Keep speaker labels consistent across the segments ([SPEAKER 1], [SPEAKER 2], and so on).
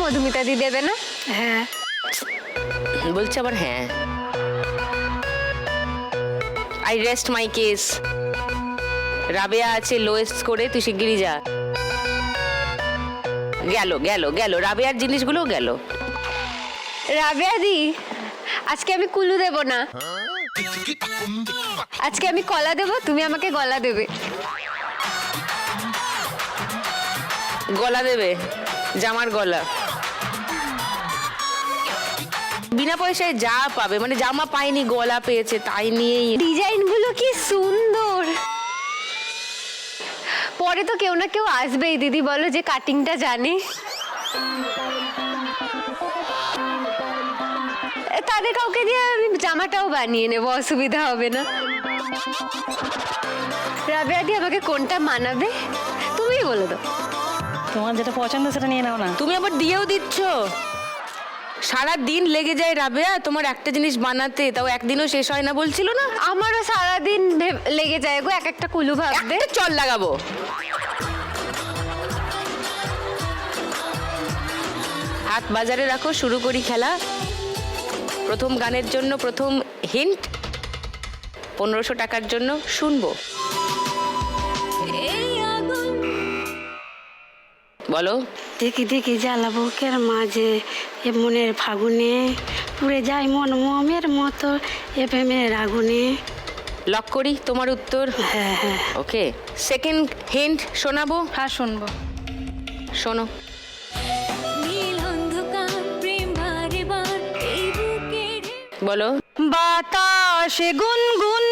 [SPEAKER 1] মধুমিতা দি দেবে না?
[SPEAKER 2] হ্যাঁ
[SPEAKER 3] বলছে আবার হ্যাঁ। I rest my case. Rabeya আছে লোয়েস্ট করে, তুই শিগগিরই যা। গেল গেল গেল, রাবেয়ার জিনিসগুলো গেল।
[SPEAKER 1] রাবেয়া দি, আজকে আমি কুলু দেব না, আজকে আমি কলা দেব, তুমি আমাকে গলা দেবে।
[SPEAKER 3] গলা দেবে? জামার গলা? বিনা পয়সায় যা পাবে, মানে জামা পায়নি গলা পেয়েছে, তাই নিয়েই।
[SPEAKER 1] ডিজাইনগুলো কি সুন্দর। পরে তো কেউ না কেউ আসবেই দিদি, বলো, যে কাটিংটা জানে। তাদের কাউকে দিয়ে আমি জামাটাও বানিয়ে নেবো, অসুবিধা হবে না। রাবেয়া দি, আমাকে কোনটা মানাবে তুমিই বলে দাও।
[SPEAKER 2] তোমার যেটা পছন্দ সেটা নিয়ে নাও না।
[SPEAKER 3] তুমি আবার দিয়েও দিচ্ছ। সারা দিন লেগে যায় রাবেয়া তোমার একটা জিনিস বানাতে, তাও একদিনও শেষ হয় না বলছিল না?
[SPEAKER 1] আমারও সারাদিন লেগে যায় গো এক একটা কুলু ভাবতে।
[SPEAKER 3] একটা চল লাগাবো। হাত বাজারে রাখো, শুরু করি খেলা। প্রথম গানের জন্য প্রথম হিন্ট, 1500 টাকার জন্য শুনবো। বলো।
[SPEAKER 2] দেখি দেখি জ্বালা বুকের মাঝে এ মনের ফাগুনে, পুড়ে যায় মন মোমের মতো এ প্রেমের আগুনে।
[SPEAKER 3] লক করি তোমার উত্তর?
[SPEAKER 2] হ্যাঁ হ্যাঁ।
[SPEAKER 3] ওকে, সেকেন্ড হিন্ট শোনাবো।
[SPEAKER 2] হ্যাঁ শুনবো।
[SPEAKER 3] শোনো। বলো।
[SPEAKER 2] বাতাসে গুনগুন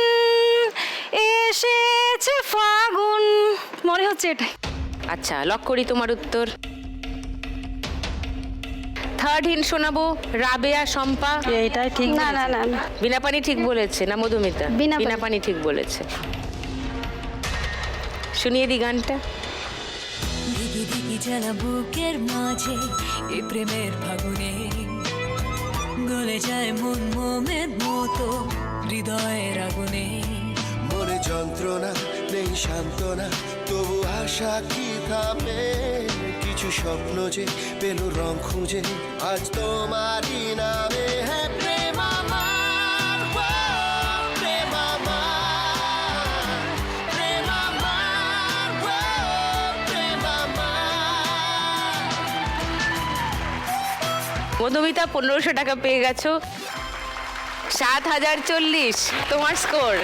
[SPEAKER 2] এসেছে ফাগুন, মনে হচ্ছে এটাই।
[SPEAKER 3] আচ্ছা, লক করি তোমার উত্তর। থার্ড হিন্ট শোনাবো, রাবেয়া শম্পা।
[SPEAKER 2] এইটাই ঠিক। না না না না,
[SPEAKER 3] বিনা পানি ঠিক বলেছে না মধুমিতা?
[SPEAKER 2] বিনা
[SPEAKER 3] বিনা পানি ঠিক বলেছে। শুনিয়ে দি গানটা।
[SPEAKER 4] দিগি দিগি জ্বালা বুকের মাঝে এই প্রেমের ফাগুনে, গলে যায় মন মোমের মতো হৃদয়ের আগুনে।
[SPEAKER 5] মনে যন্ত্রণা নেই সান্ত্বনা, তবু আশা কি থামে? কিছু স্বপ্ন যে পেল রং খুঁজে আজ তোমারই নামে। হ্যাঁ প্রেম আমার, প্রেম আমার, প্রেম আমার, প্রেম আমার।
[SPEAKER 3] মধুমিতা 1500 টাকা পেয়ে গেছো। 7040 তোমার স্কোর।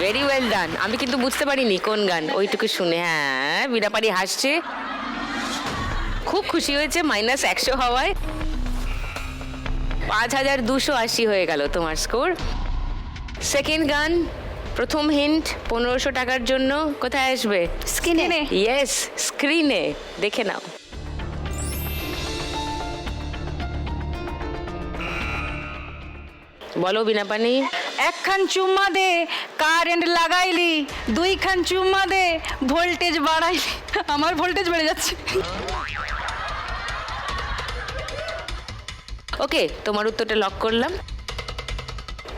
[SPEAKER 3] Very well done. আমি কিন্তু বুঝতে পারিনি কোন গান, ওইটুকু শুনে। হ্যাঁ, বিনাপানি হাসছে, খুব খুশি হয়েছে -100 হওয়ায়। 5280 হয়ে গেল তোমার স্কোর। সেকেন্ড গান, প্রথম হিন্ট 1500 টাকার জন্য কোথায় আসবে?
[SPEAKER 2] স্ক্রিনে।
[SPEAKER 3] ইয়েস, স্ক্রিনে দেখে নাও। বলো বিনাপানি।
[SPEAKER 2] একখান চুম্মা দে কারেন্ট লাগাইলি, দুইখান চুম্মা দে ভোল্টেজ বাড়াইলি। আমার ভোল্টেজ বেড়ে যাচ্ছে।
[SPEAKER 3] ওকে, তোমার উত্তরটা লক করলাম।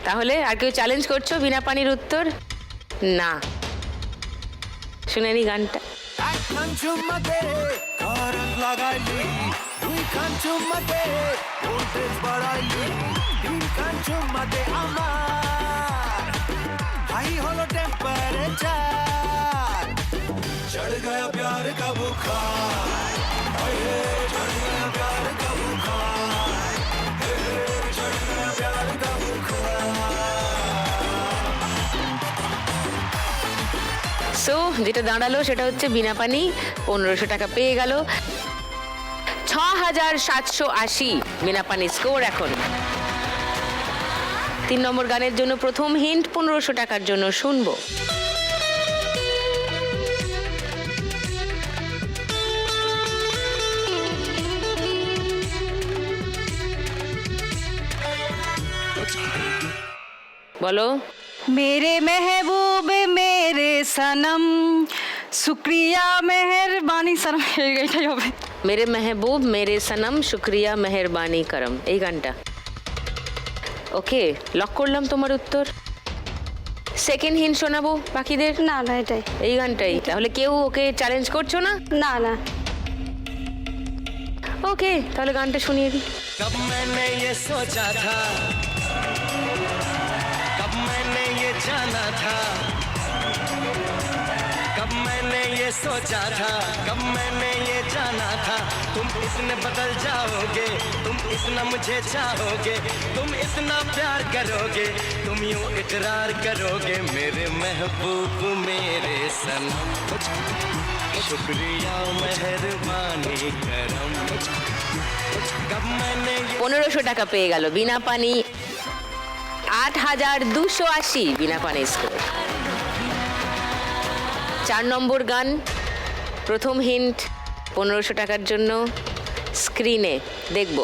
[SPEAKER 3] তাহলে আর কেউ চ্যালেঞ্জ করছো বিনাপানির উত্তর? না। শুনে নি গানটা।
[SPEAKER 5] একখান চুম্মা দে কারেন্ট লাগাইলি, দুইখান চুম্মা দে ভোল্টেজ বাড়াইলি, তিনখান চুম্মা দে আমার হাই হলো টেম্পারেচার, चढ़ गया प्यार का बुखार, हाय हे चढ़ गया प्यार का बुखार, हे चढ़ गया प्यार का बुखार।
[SPEAKER 3] সো যেটা দাঁড়ালো সেটা হচ্ছে বিনাপানি 1500 টাকা পেয়ে গেল। 6780 বিনাপানি স্কোর এখন। 3 নম্বর গানের জন্য প্রথম হিন্ট 1500 টাকার জন্য শুনবো। বলো।
[SPEAKER 2] मेरे महबूब मेरे सनम शुक्रिया मेहरबानी सनम, এইটাই হবে।
[SPEAKER 3] মেরে মেহবুব মেরে সনম শুক্রিয়া মেহরবানি করম, এই গানটা। ওকে, লক করলাম তোমার উত্তর। সেকেন্ড হিন্ট শোনাবো বাকিদের?
[SPEAKER 2] না না, এটাই।
[SPEAKER 3] এই গানটাই। তাহলে কেউ ওকে চ্যালেঞ্জ করছো না?
[SPEAKER 2] না না।
[SPEAKER 3] ওকে, তাহলে গানটা শুনিয়ে দিই।
[SPEAKER 5] कब मैंने ये सोचा था, कब मैंने ये जाना था, कब मैंने ये सोचा था, कब मैंने ये जाना था, तुम इतने बदल जाओगे, तुम इतना मुझे चाहोगे, तुम इतना प्यार करोगे, तुम यूं इकरार करोगे मेरे महबूब मेरे सनम। शुक्रिया मेहरबानी करम। कब मैंने ये
[SPEAKER 3] 1500 টাকা পেয়ে গেল বিনা পানি। 8280 বিনা পানি স্কোর। 4 নম্বর গান, প্রথম হিন্ট 1500 টাকার জন্য স্ক্রিনে দেখব।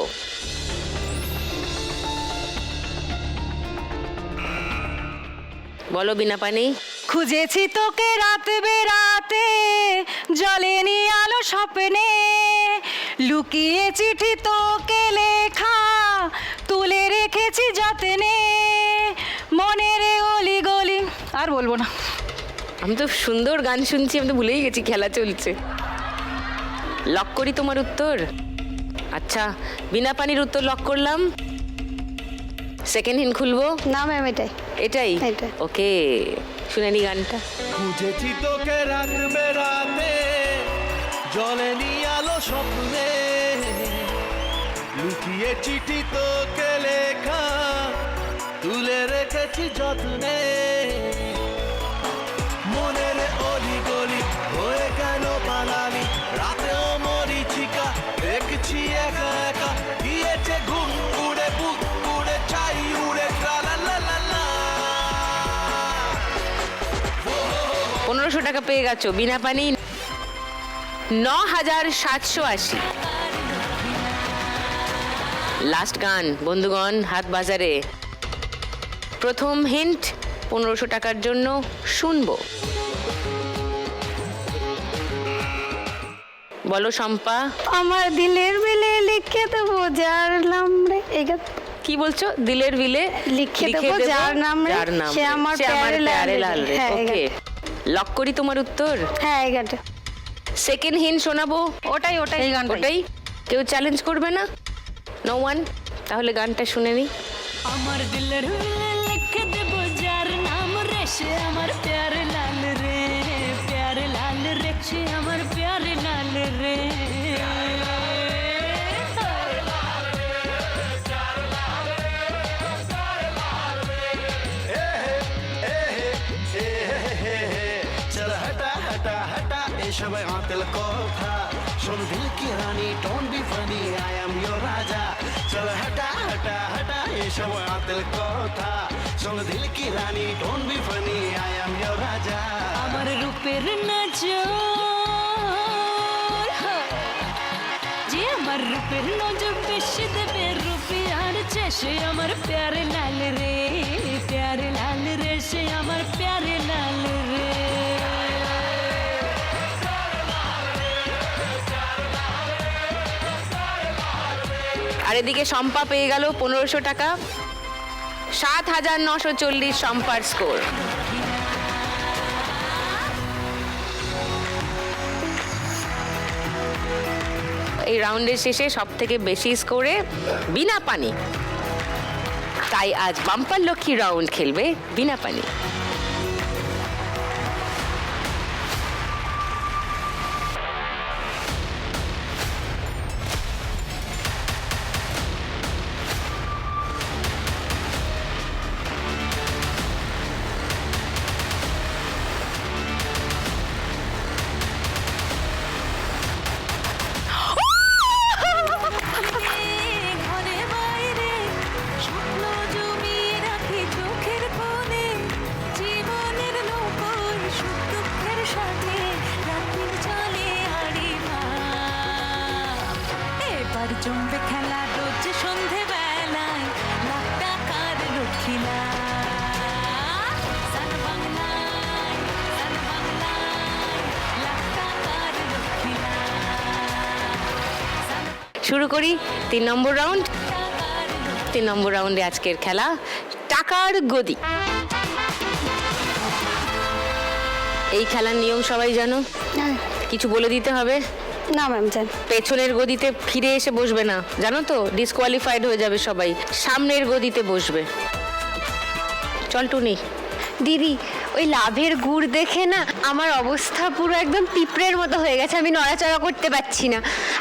[SPEAKER 3] বলো বিনা পানি।
[SPEAKER 6] খুঁজেছি তোকে রাত বেরাতে, জ্বলেনি আলো স্বপ্নে, লুকিয়ে চিঠি তোকে লেখা, তুলে রেখেছি যত্নে, মনের অলি গলি। আর বলবো না।
[SPEAKER 3] আমি তো সুন্দর গান শুনছি, আমি তো ভুলেই গেছি খেলা চলছে। লক করি তোমার উত্তর? আচ্ছা, বিনা পানির উত্তর লক করলাম। সেকেন্ড হিন্ট খুলবো?
[SPEAKER 1] না ম্যাম, এটাই।
[SPEAKER 3] এটাই?
[SPEAKER 1] এটাই।
[SPEAKER 3] ওকে, শুনে নি গানটা।
[SPEAKER 5] খুঁজেছি তোকে রাত বেরাতে, জ্বলেনি আলো স্বপ্নে, লুকিয়ে চিঠি তোকে লেখা, তুলে রেখেছি যত্নে, মনের অলি গলি হয়ে কেন পালালি, রাতেও মরিচিকা দেখছি একা একা, দিয়েছে ঘুম উড়ে বুক উড়ে চাই উড়ে লা লা লা লা।
[SPEAKER 3] 1500 টাকা পেয়ে গেছো বিনা পানি। 9780। লাস্ট গান বন্ধুগণ, হাত বাজারে। প্রথম হিন্ট 1500 টাকার জন্য শুনবো। বলো শম্পা।
[SPEAKER 2] আমার দিলের বিলে লিখে দেবো যার নাম রে। এই গান
[SPEAKER 3] কি বলছো? দিলের বিলে
[SPEAKER 2] লিখে দেবো যার নাম রে, সে আমার প্যারে লাল রে। হ্যাঁ,
[SPEAKER 3] ওকে, লক করি তোমার উত্তর?
[SPEAKER 2] হ্যাঁ এই গানটা।
[SPEAKER 3] সেকেন্ড হিন্ট শোনাবো।
[SPEAKER 6] ওটাই ওটাই এই গানটাই।
[SPEAKER 3] ওটাই? কেউ চ্যালেঞ্জ করবে না? No one? তাহলে গানটা শুনে নি।
[SPEAKER 4] আমার দিলের মিলে লিখে দেব যার নাম রে, সে আমার প্যারে লাল রে, প্যারে লাল রে, সে আমার প্যারে লাল রে।
[SPEAKER 5] चल हटा हटा हटा एसब आतिल कोथा, सुन दिल की रानी don't be funny I am your raja. चल हटा हटा हटा एसब आतिल कोथा, सुन दिल की रानी don't be funny I am your raja.
[SPEAKER 4] আমার রূপের নজর, যে আমার রূপের নজর বেশি দেবে রুপিয়ার চেয়ে, সে আমার প্যারে লাল রে, প্যারে লাল রে, সে আমার প্যারে লাল রে।
[SPEAKER 3] আর এদিকে শম্পা পেয়ে গেল 1500 টাকা। 7940 শম্পার স্কোর। এই রাউন্ডের শেষে সব থেকে বেশি স্কোরে বিনা পানি, তাই আজ বাম্পার লক্ষ্মী রাউন্ড খেলবে বিনা পানি।
[SPEAKER 4] ঘরে বাইরে স্বপ্ন জমিয়ে রাখি চোখের কোণে, জীবনের নৌকোয় সুখ দুঃখের সাথে রাত্রির চলে হাড়ি ভাব। এবার জমবে খেলা রোজ সন্ধে বেলায়, লাখ টাকার লক্ষ্মীলা। সান বাংলায়, সান বাংলায়, লাখ টাকার লক্ষ্মীলা।
[SPEAKER 3] শুরু করি 3 নম্বর রাউন্ড। 3 নম্বর রাউন্ডে আজকের খেলা টাকার গদি। এই খেলার নিয়ম সবাই জানো? কিছু বলে দিতে হবে?
[SPEAKER 2] না ম্যাম জানি।
[SPEAKER 3] পেছনের গদিতে ফিরে এসে বসবে না, জানো তো? ডিসকোয়ালিফাইড হয়ে যাবে সবাই। সামনের গদিতে বসবে। চল টুনি।
[SPEAKER 1] দিদি ওই লাভের গুড় দেখে না আমার অবস্থা পুরো একদম পিঁপড়ের মতো হয়ে গেছে, আমি নড়াচড়া করতে পারছি না।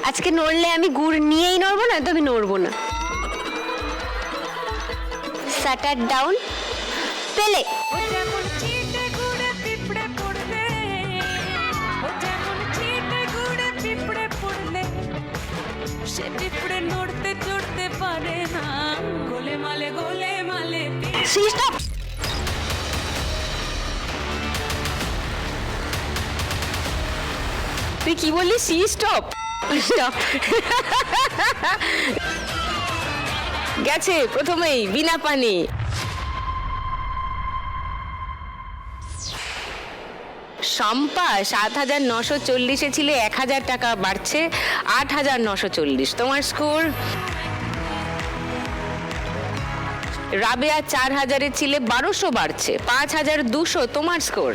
[SPEAKER 1] আজকে নড়লে আমি গুড় নিয়েই নড়বো না, তো আমি নড়বো না। শাটার ডাউন, পেলে।
[SPEAKER 4] ও যেমন চিটে গুড়ে পিঁপড়ে পড়লে, ও যেমন চিটে গুড়ে পিঁপড়ে পড়লে, সে পিঁপড়ে নড়তে চড়তে পারে না, গোলে মালে
[SPEAKER 1] স্টপ।
[SPEAKER 3] তুই কি বললি? সি স্টপ।
[SPEAKER 1] স্টপ।
[SPEAKER 3] গেছে প্রথমেই বিনা পানি। শম্পা ৭,৯৪০-এ ছিলে, ১,০০০ টাকা বাড়ছে ৮,৯৪০ তোমার স্কোর। রাবেয়া ৪,০০০-এ ছিলে, ১২০০ বাড়ছে ৫,২০০ তোমার স্কোর।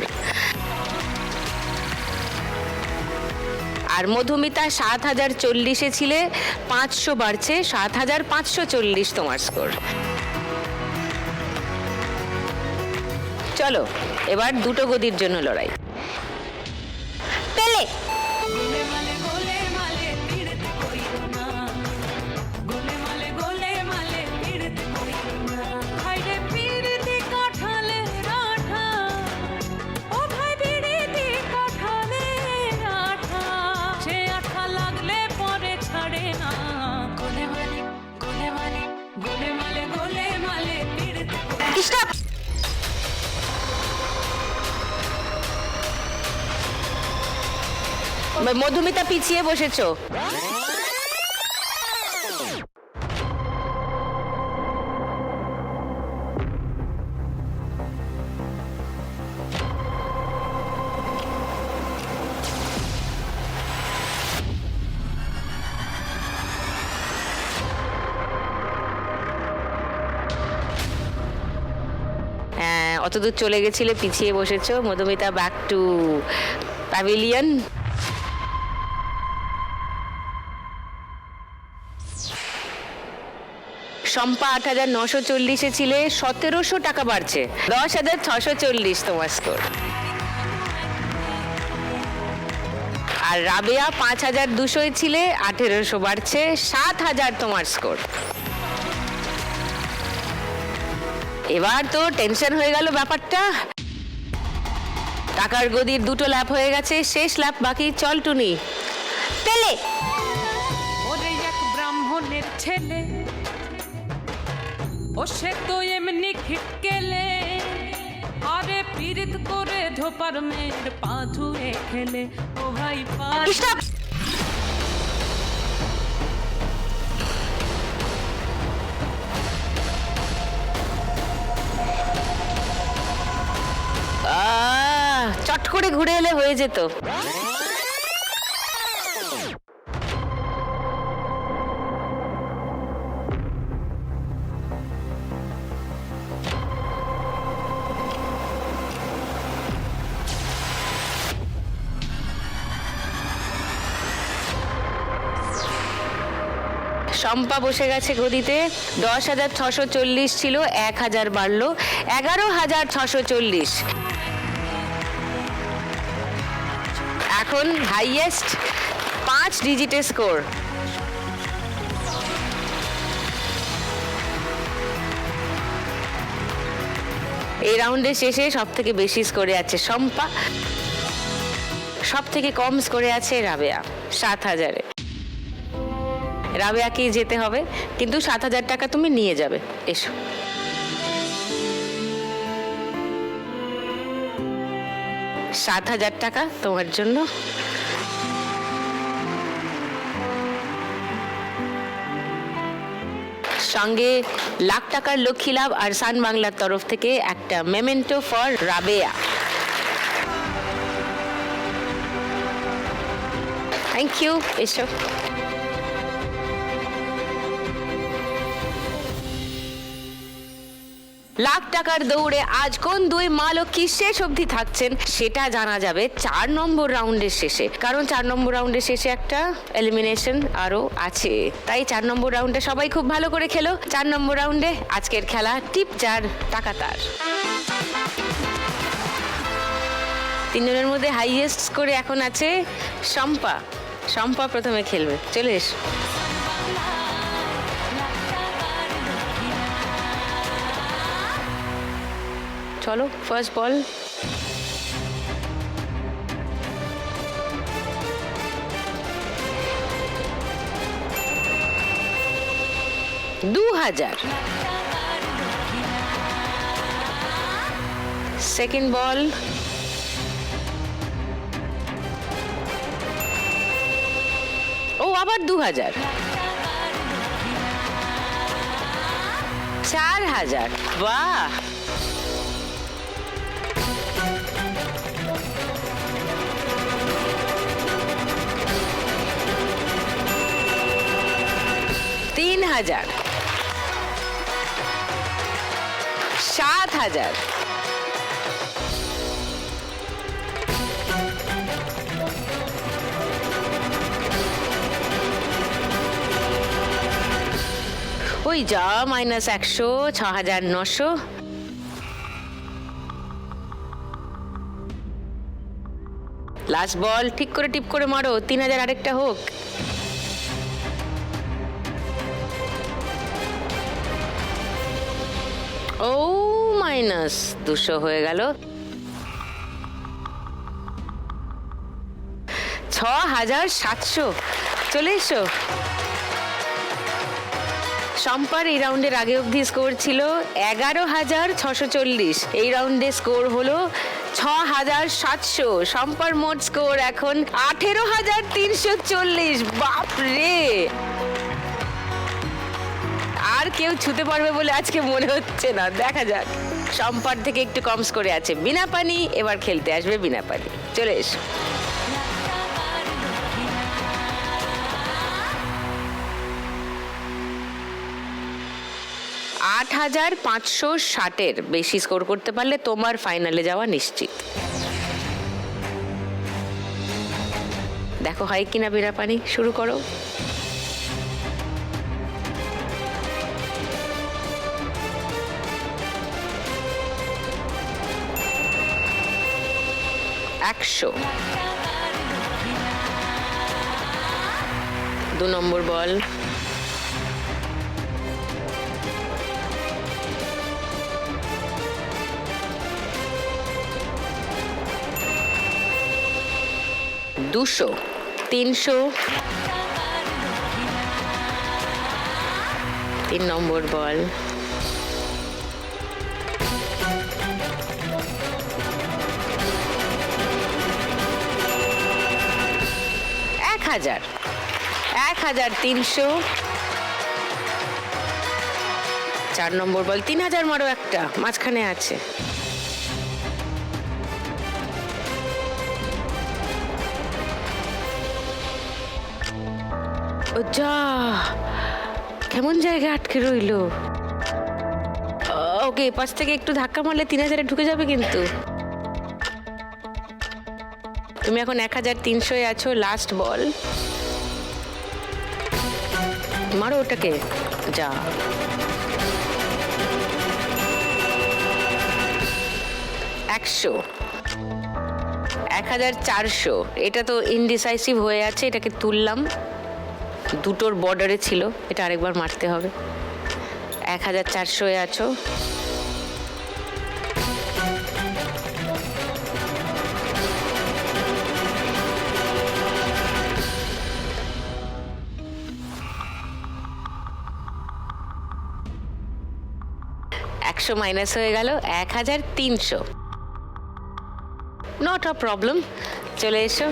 [SPEAKER 3] আর মধুমিতা ৭,০৪০-এ ছিলে, ৫০০ বাড়ছে ৭,৫৪০ তোমার স্কোর। চলো এবার দুটো গদির জন্য লড়াই।
[SPEAKER 1] পেলে।
[SPEAKER 4] গোলে মালে পীড়িত কইরো না, গোলে মালে পীড়িত কইরো না। ভাইরে পীড়িতি কাঠালে রাঠা, ও ভাই পীড়িতি কাঠালে রাঠা, সে আঠা লাগলে পরে ছাড়ে না। গোলে মালে পীড়িত।
[SPEAKER 1] স্টপ।
[SPEAKER 3] মধুমিতা পিছিয়ে বসেছো। হ্যাঁ, অতদূর চলে গেছিলে, পিছিয়ে বসেছো। Madhumita back to pavilion. Shampa ৮,৯৪০-এ ছিলে, ১৭০০ টাকা বাড়ছে ১০,৬৪০ তোমার স্কোর। আর রাবেয়া ৫,২০০-এ ছিলে, ১৮০০ বাড়ছে ৭,০০০ তোমার স্কোর। এবার তো টেনশন হয়ে গেল ব্যাপারটা। টাকার গদির দুটো ল্যাপ হয়ে গেছে, শেষ ল্যাপ বাকি। চল টুনি।
[SPEAKER 1] পেলে।
[SPEAKER 4] ওরে এক ব্রাহ্মণের ছেলে, ও সে তো এমনি খিটকেলে, আরে পীড়িত করে ধোপার মেয়ের পা ধুয়ে খেলে। ও ভাই পা
[SPEAKER 1] স্টপ।
[SPEAKER 3] চট করে ঘুরে এলে হয়ে যেত। শম্পা বসে গেছে গদিতে। ১০,৬৪০ ছিল, ১,০০০ বাড়লো ১১,৬৪০। এখন হাইয়েস্ট ৫ ডিজিটের স্কোর। এই রাউন্ডের শেষে সব থেকে বেশি স্কোরে আছে শম্পা, সব থেকে কম স্কোরে আছে রাবেয়া ৭,০০০-এ। রাবেয়াকেই যেতে হবে, কিন্তু ৭,০০০ টাকা তুমি নিয়ে যাবে। এসো। $৭,০০০ টাকা তোমার জন্য। সঙ্গে লাখ টাকার লক্ষ্মী লাভ আর সান বাংলার তরফ থেকে একটা memento for Rabeya. Thank you. এসো। লাখ টাকার দৌড়ে আজ কোন দুই মা লক্ষ্মী শেষ অবধি থাকছেন সেটা জানা যাবে 4 নম্বর রাউন্ডের শেষে, কারণ 4 নম্বর রাউন্ডের শেষে একটা এলিমিনেশন আরো আছে। তাই 4 নম্বর রাউন্ডে সবাই খুব ভালো করে খেলো। 4 নম্বর রাউন্ডে আজকের খেলা টিপ 4 টাকা তার। 3 জনের মধ্যে হাইয়েস্ট স্কোরে এখন আছে শম্পা। শম্পা প্রথমে খেলবে, চলে এসো। চলো ফার্স্ট বল। $2000। সেকেন্ড বল। ও আবার 2000। 4000। বাহ, $3000। 7000। ওই যা -100, 6900। লাস্ট বল, ঠিক করে টিপ করে মারো, 3000 আরেকটা হোক। ও -200 হয়ে গেল। 6700। চলে এসো। শম্পার এই রাউন্ডের আগে অবধি স্কোর ছিল 11640। এই রাউন্ডে স্কোর হলো 6700। শম্পার মোট স্কোর এখন 18340। বাপরে, আর কেউ ছুতে পারবে বলে আজকে মনে হচ্ছে না, দেখা যাক। শম্পার থেকে একটু কম স্কোরে আছে বিনা পানি। এবার খেলতে আসবে বিনা পানি, চলে এসো। 8560-এর বেশি স্কোর করতে পারলে তোমার ফাইনালে যাওয়া নিশ্চিত। দেখো হয় কিনা বিনা পানি। শুরু করো। $100। 2 নম্বর বল। $200। 300। 3 নম্বর বল। 1000। 1300। 4 নম্বর বল। 3000 মারো, একটা মাঝখানে আছে। ও যা, কেমন জায়গায় আটকে রইলো। ওকে, পাশ থেকে একটু ধাক্কা মারলে 3000-এ ঢুকে যাবে কিন্তু। তুমি এখন 1300-এ আছো। লাস্ট বল, মারো ওটাকে, যা। 100। 1400। এটা তো ইনডিসাইসিভ হয়ে আছে, এটাকে তুললাম। দুটোর বর্ডারে ছিল, এটা আরেকবার মারতে হবে। 1400-এ আছো। -100 হয়ে গেল। 1300। নট আ প্রবলেম, চলে এসো।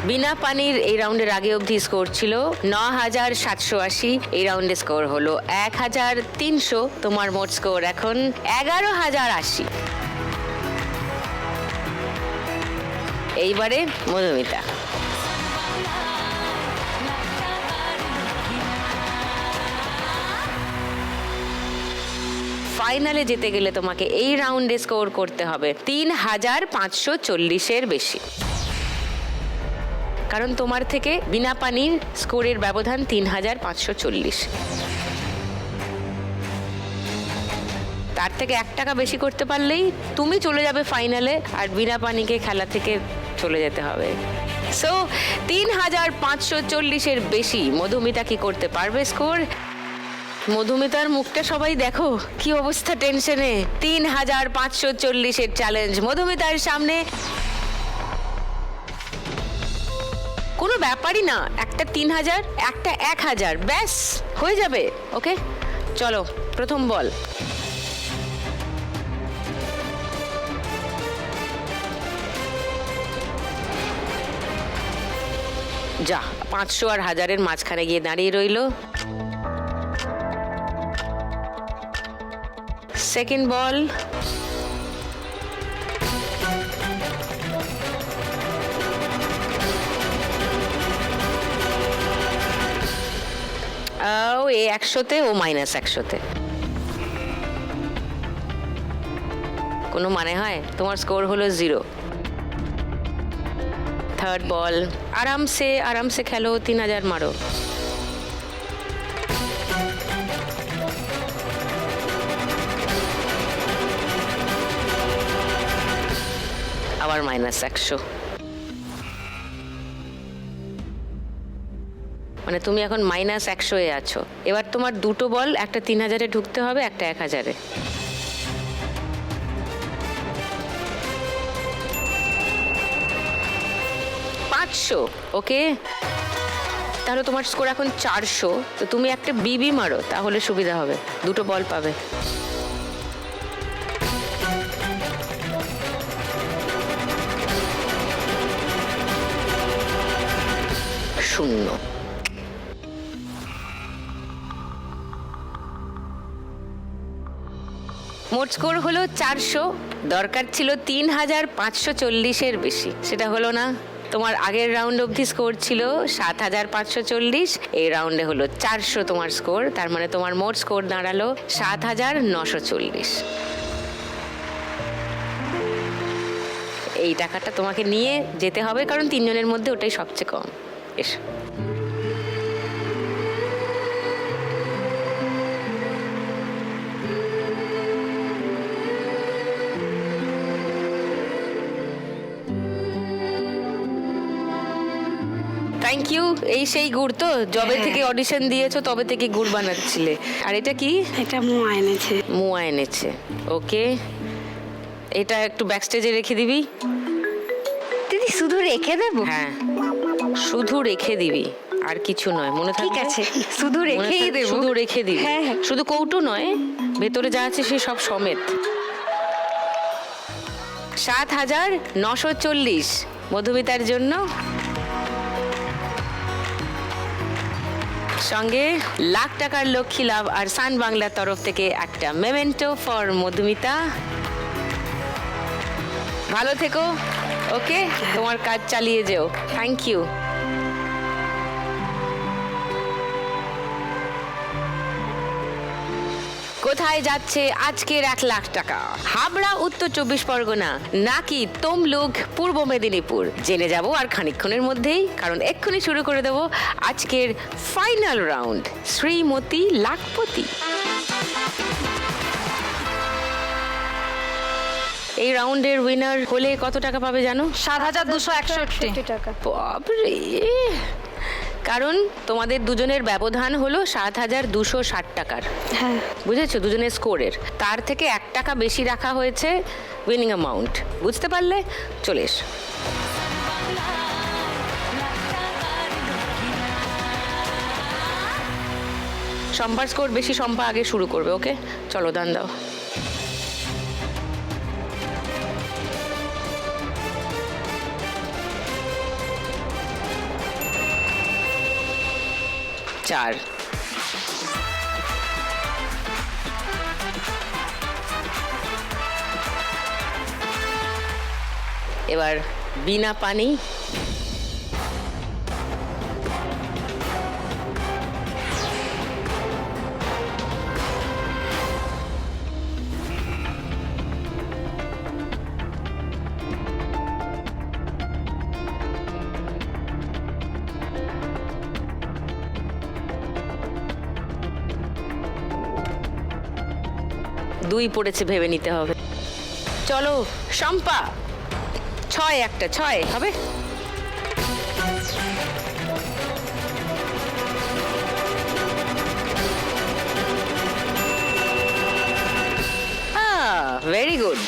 [SPEAKER 3] বিনা পানির এই রাউন্ডের আগে অবধি স্কোর ছিল 9780। এই রাউন্ডে স্কোর হলো 1300। তোমার মোট স্কোর এখন 11080। এইবারে মধুমিতা। ফাইনালে যেতে গেলে তোমাকে এই রাউন্ডে স্কোর করতে হবে 3540-এর বেশি, কারণ তোমার থেকে বিনা পানির স্কোরের ব্যবধান 3540। তার থেকে 1 টাকা বেশি করতে পারলেই তুমি চলে যাবে ফাইনালে, আর বিনা পানিকে খেলা থেকে চলে যেতে হবে। সো 3540-এর বেশি মধুমিতা কি করতে পারবে স্কোর? মধুমিতার মুখটা সবাই দেখো, কি অবস্থা টেনশনে। 3540-এর চ্যালেঞ্জ মধুমিতার সামনে। কোনো ব্যাপারই না, একটা 3000, একটা 1000, ব্যাস হয়ে যাবে। ওকে, চলো প্রথম বল। যা, 500 আর 1000-এর মাঝখানে গিয়ে দাঁড়িয়ে রইলো। সেকেন্ড বল। ও এ 100-তে, ও -100-তে। কোনো মানে হয়? তোমার স্কোর হলো 0। থার্ড বল। আরামসে খেলো, 3000 মারো। আবার -100। মানে তুমি এখন -100-এ আছো। এবার তোমার দুটো বল, একটা 3000-এ ঢুকতে হবে, একটা 1000-এ। ওকে, তাহলে তোমার স্কোর এখন 400। তো তুমি একটা বিবি মারো, তাহলে সুবিধা হবে, দুটো বল পাবে। শূন্য। মোট স্কোর হলো 400, দরকার ছিল 3540-এর বেশি, সেটা হলো না। তোমার আগের রাউন্ড অবধি স্কোর ছিল 7540, এই রাউন্ডে হলো 400 তোমার স্কোর, তার মানে তোমার মোট স্কোর দাঁড়ালো 7940। এই টাকাটা তোমাকে নিয়ে যেতে হবে, কারণ 3 জনের মধ্যে ওটাই সবচেয়ে কম। এসো। Thank you. এই সেই গুড় তো, যবে থেকে অডিশন দিয়েছো তবে থেকে গুড় বানাচ্ছিলে। আর এটা কি?
[SPEAKER 2] এটা মোয়া এনেছে।
[SPEAKER 3] মোয়া এনেছে, ওকে। এটা একটু ব্যাকস্টেজে রেখে দিবি।
[SPEAKER 1] দিদি শুধু রেখে দেবো?
[SPEAKER 3] হ্যাঁ, শুধু রেখে দিবি, আর কিছু নয়, মনে থাকবে?
[SPEAKER 1] ঠিক আছে, শুধু রেখেই দেবো।
[SPEAKER 3] শুধু রেখে দিবি।
[SPEAKER 1] হ্যাঁ, হ্যাঁ।
[SPEAKER 3] শুধু কৌটো নয়, ভেতরে যা আছে সে সব সমেত। 7940 মধুমিতার জন্য, সঙ্গে লাখ টাকার লক্ষ্মী লাভ আর সান বাংলার তরফ থেকে একটা মেমেন্টো ফর মধুমিতা। ভালো থেকো, ওকে, তোমার কাজ চালিয়ে যেও। Thank you. কোথায় যাচ্ছে আজকের 1 লাখ টাকা? হাবড়া, উত্তর 24 পরগনা, নাকি তমলুক, পূর্ব মেদিনীপুর? জেনে যাব আর খানিকক্ষণের মধ্যেই, কারণ এক্ষুনি শুরু করে দেব আজকের ফাইনাল রাউন্ড, শ্রীমতী লাখপতি। এই রাউন্ডের উইনার হলে কত টাকা পাবে জানো?
[SPEAKER 6] 7261
[SPEAKER 4] টাকা।
[SPEAKER 3] বাবরে, কারণ তোমাদের দুজনের ব্যবধান হলো 7260 টাকার।
[SPEAKER 2] হ্যাঁ,
[SPEAKER 3] বুঝেছো? দুজনের স্কোরের তার থেকে 1 টাকা বেশি রাখা হয়েছে উইনিং অ্যামাউন্ট। বুঝতে পারলে? চলে এসো। সম্পার স্কোর বেশি, সম্পা আগে শুরু করবে। ওকে, চলো দান দাও। চার। এবার বিনা পানি। 2 পড়েছে, ভেবে নিতে হবে। চলো শম্পা, 6 একটা 6 হবে। Very good.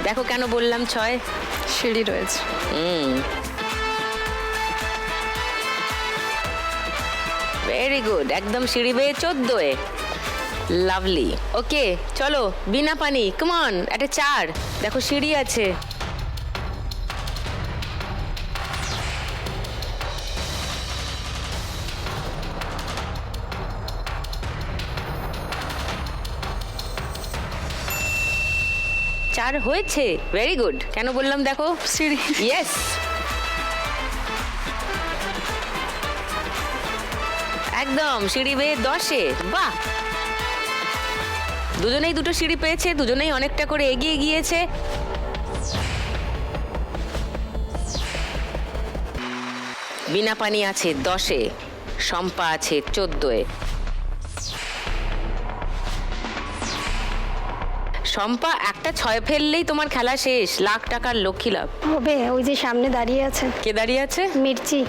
[SPEAKER 3] দেখো কেন বললাম 6।
[SPEAKER 6] সিঁড়ি রয়েছে।
[SPEAKER 3] ভেরি গুড, একদম সিঁড়ি বেয়ে 14। লাভলি। ওকে চলো বিনা পানি, কাম অন, একটা 4। দেখো সিঁড়ি আছে। চার হয়েছে, ভেরি গুড। কেন বললাম দেখো
[SPEAKER 6] সিঁড়ি।
[SPEAKER 3] ইয়েস, একদম সিঁড়ি বেয়ে 10-এ। বাহ, দুজনেই 2টো সিঁড়ি পেয়েছে, দুজনেই অনেকটা করে এগিয়ে গিয়েছে। বিনা পানি আছে 10-এ, শম্পা আছে 14-এ। শম্পা একটা 6 ফেললেই তোমার খেলা শেষ, লাখ টাকার লক্ষ্মী লাভ।
[SPEAKER 2] হবে, ওই যে সামনে দাঁড়িয়ে আছে
[SPEAKER 3] কে দাঁড়িয়ে আছে?
[SPEAKER 2] মির্চি।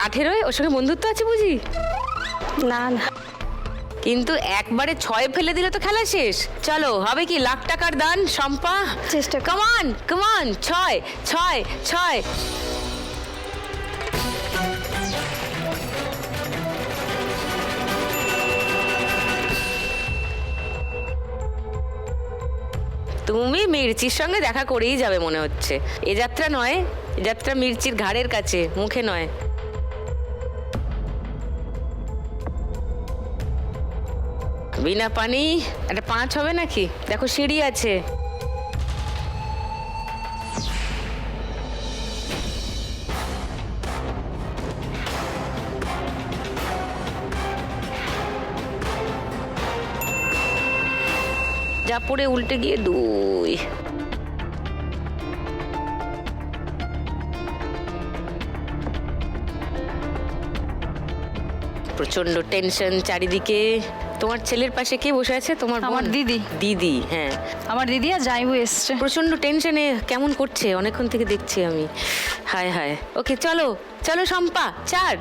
[SPEAKER 3] 18-এ ওর সঙ্গে বন্ধুত্ব আছে বুঝি?
[SPEAKER 2] না না,
[SPEAKER 3] কিন্তু একবারে 6 ফেলে দিলে তো খেলা শেষ। চলো হবে কি লাখ টাকার দান শম্পা?
[SPEAKER 2] চেষ্টা কর।
[SPEAKER 3] কামান কামান, 6 6 6। তুমি মির্চির সঙ্গে দেখা করেই যাবে মনে হচ্ছে। এ যাত্রা নয়, এ যাত্রা মির্চির ঘাড়ের কাছে, মুখে নয়। বিনা পানি একটা 5 হবে নাকি? দেখো সিঁড়ি আছে। যা পড়ে উল্টে গিয়ে 2। প্রচন্ড টেনশন চারিদিকে। তোমার ছেলের পাশে কে বসে আছে? তোমার
[SPEAKER 6] আমার
[SPEAKER 3] বোন?
[SPEAKER 6] দিদি।
[SPEAKER 3] দিদি, হ্যাঁ।
[SPEAKER 6] আমার দিদি আর জামাইবু এসছে।
[SPEAKER 3] প্রচন্ড টেনশনে কেমন করছে, অনেকক্ষণ থেকে দেখছি আমি। হায় হায়। ওকে চলো চলো শম্পা, 4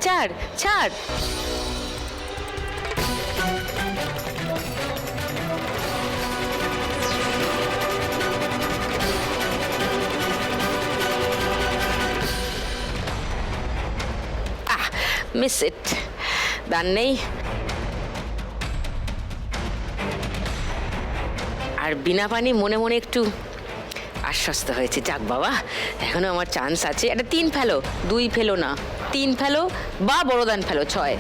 [SPEAKER 3] 4 4। মিস ইট, দান নেই। আর বিনা পানি মনে মনে একটু আশ্বস্ত হয়েছে, যাক বাবা এখনো আমার চান্স আছে। একটা 3 ফেলো, 2 ফেলো না, 3 ফেলো বা বড়দান ফেলো, 6।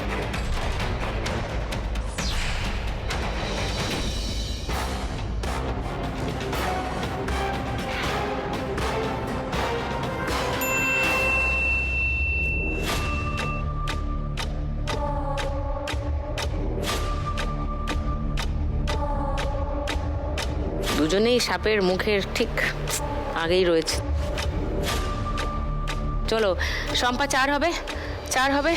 [SPEAKER 3] দুজনেই সাপের মুখের ঠিক আগেই রয়েছে। চলো শম্পা, 4 হবে 4 হবে।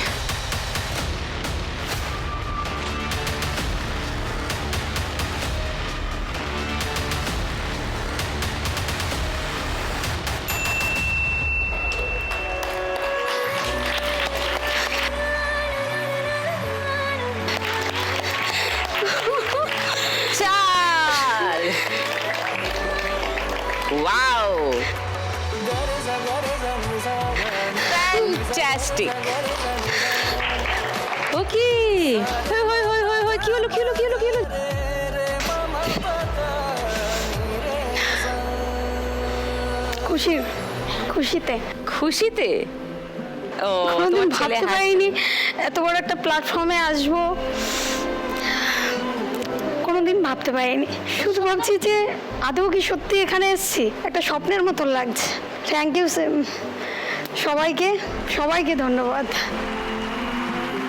[SPEAKER 3] Wow! Fantastic! Okay! হই কি হলো কি হলো কি হলো কি হলো?
[SPEAKER 2] খুশিতে
[SPEAKER 3] খুশিতে? ও
[SPEAKER 2] কোনোদিন
[SPEAKER 3] তোমার ছেলে
[SPEAKER 2] ভাবতে পারিনি এত বড় একটা প্ল্যাটফর্মে আসবো, কোনোদিন ভাবতে পারিনি। শুধু ভাবছি যে আদৌ কি সত্যি এখানে এসেছি, একটা স্বপ্নের মতো লাগছে। থ্যাংক ইউ সবাইকে, সবাইকে ধন্যবাদ।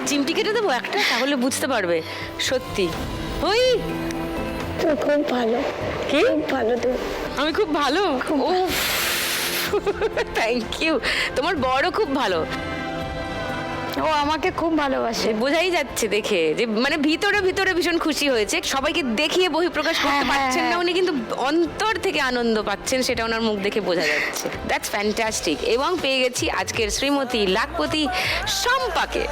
[SPEAKER 3] চিমটি কেটে দেবো একটা, তাহলে বুঝতে পারবে সত্যি। ওই
[SPEAKER 2] খুব ভালো,
[SPEAKER 3] কি
[SPEAKER 2] খুব ভালো তুমি।
[SPEAKER 3] আমি খুব ভালো? Thank you. তোমার বড় খুব ভালো।
[SPEAKER 2] ও আমাকে খুব ভালোবাসে।
[SPEAKER 3] বোঝাই যাচ্ছে দেখে যে মানে ভিতরে ভিতরে ভীষণ খুশি হয়েছে, সবাইকে দেখিয়ে বহিঃপ্রকাশ করতে
[SPEAKER 2] হ্যাঁ,
[SPEAKER 3] পারছেন না
[SPEAKER 2] হ্যাঁ।
[SPEAKER 3] উনি, কিন্তু অন্তর থেকে আনন্দ পাচ্ছেন, সেটা ওনার মুখ দেখে বোঝা যাচ্ছে। That's fantastic. এবং পেয়ে গেছি আজকের শ্রীমতী লাখপতি শম্পাকে।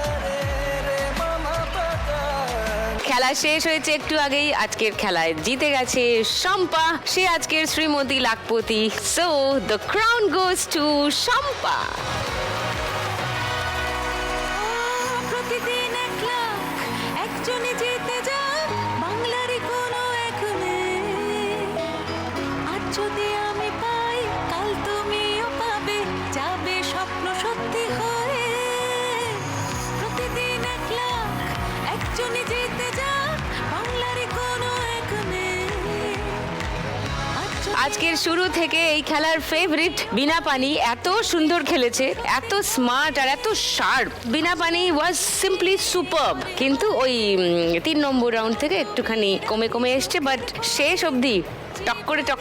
[SPEAKER 3] খেলা শেষ হয়েছে একটু আগেই, আজকের খেলায় জিতে গেছে শম্পা, সে আজকের Shrimati lakhpati. So the crown goes to Shampa.
[SPEAKER 4] প্রতিদিন 1 লাখ একজনই জিতে যায় বাংলারই কোনো এক নেই। আজ যদি আমি পাই কাল তুমিও পাবে, যাবে স্বপ্ন সত্যি হয়ে। প্রতিদিন 1 লাখ একজনই জিতে যায় বাংলারই কোনো এক নেই।
[SPEAKER 3] আজকের শুরু থেকে এই খেলার ফেভারিট বিনা পানি এত সুন্দর খেলেছে, এত স্মার্ট আর এত শার্প। বিনা পানি ওয়াজ সিম্পলি সুপারব, কিন্তু ওই 3 নম্বর রাউন্ড থেকে একটুখানি কমে কমে এসছে, বাট শেষ অবধি টক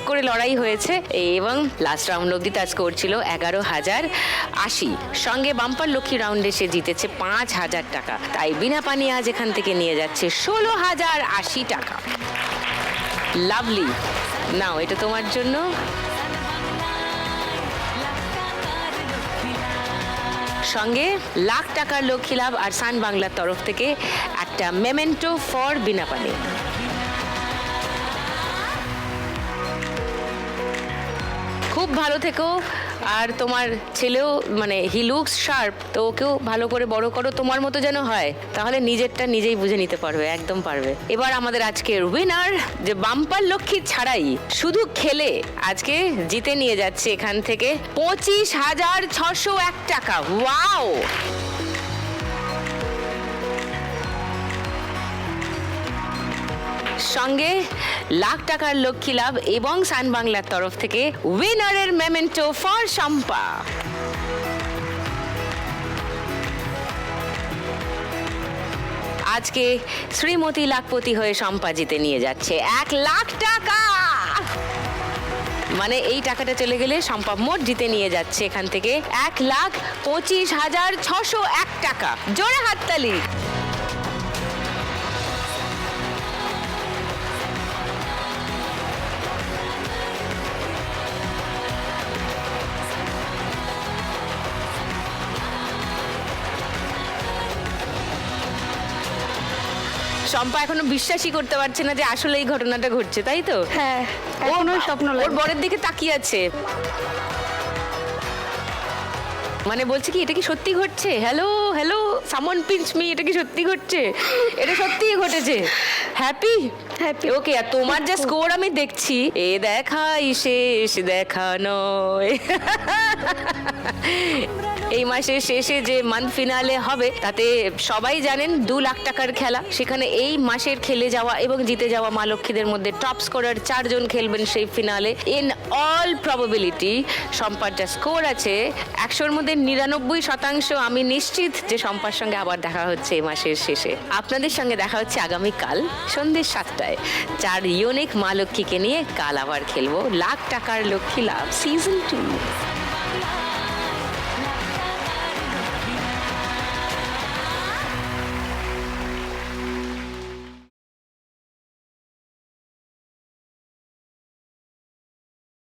[SPEAKER 3] করে লড়াই হয়েছে এবং লাস্ট রাউন্ড অবধি তার স্কোর ছিল 11,080। সঙ্গে বাম্পার লক্ষ্মী রাউন্ডে সে জিতেছে 5,000 টাকা। তাই বিনা পানি আজ এখান থেকে নিয়ে যাচ্ছে 16,080 টাকা। লাভলি। নাও এটা তোমার জন্য। সঙ্গে লাখ টাকার লক্ষ্মী লাভ আর সান বাংলার তরফ থেকে একটা মেমেন্টো ফর বিনা পানি। খুব ভালো থেকো। আর তোমার ছেলেও মানে হি লুকস শার্প, তো ওকেও ভালো করে বড় করো, তোমার মতো যেন হয়, তাহলে নিজেরটা নিজেই বুঝে নিতে পারবে, একদম পারবে। এবার আমাদের আজকের উইনার, যে বাম্পার লক্ষ্মী ছাড়াই শুধু খেলে আজকে জিতে নিয়ে যাচ্ছে এখান থেকে 25,601 টাকা। ওয়াও! সঙ্গে লাখ টাকার লক্ষ্মী লাভ এবং সান বাংলার তরফ থেকে উইনারের মেমেন্টো ফর শম্পা। আজকে শ্রীমতী লাখপতি হয়ে শম্পা জিতে নিয়ে যাচ্ছে 1 লাখ টাকা। মানে এই টাকাটা চলে গেলে শম্পা মোট জিতে নিয়ে যাচ্ছে এখান থেকে 1,25,601 টাকা। জোরে হাততালি। শম্পা এখনো বিশ্বাসই করতে পারছে না যে আসলে এই ঘটনাটা ঘটছে, তাই তো?
[SPEAKER 2] হ্যাঁ, এখনো স্বপ্ন
[SPEAKER 3] ওর
[SPEAKER 2] লাগে।
[SPEAKER 3] বরের দিকে তাকিয়ে আছে, মানে বলছে কি এটা কি সত্যি ঘটছে? হ্যালো হ্যালো সামন পিঞ্চ মি, এটা কি সত্যি ঘটছে? এটা সত্যিই ঘটেছে। Happy
[SPEAKER 2] Happy.
[SPEAKER 3] ওকে। আর তোমার যা স্কোর আমি দেখছি, এ দেখাই শেষ দেখা নয়। এই মাসের শেষে যে মান্থ ফিনালে হবে, তাতে সবাই জানেন 2 লাখ টাকার খেলা। সেখানে এই মাসের খেলে যাওয়া এবং জিতে যাওয়া মা লক্ষ্মীদের মধ্যে টপ স্কোরার 4 জন খেলবেন সেই ফিনালে। ইন অল প্রবাবিলিটি শম্পার যা স্কোর আছে 100-র মধ্যে 99% আমি নিশ্চিত যে শম্পার সঙ্গে আবার দেখা হচ্ছে এই মাসের শেষে। আপনাদের সঙ্গে দেখা হচ্ছে আগামীকাল সন্ধ্যে 7টায় 4 ইউনিক মা লক্ষ্মীকে নিয়ে। কাল আবার খেলবো লাখ টাকার লক্ষ্মী লাভ সিজন 2।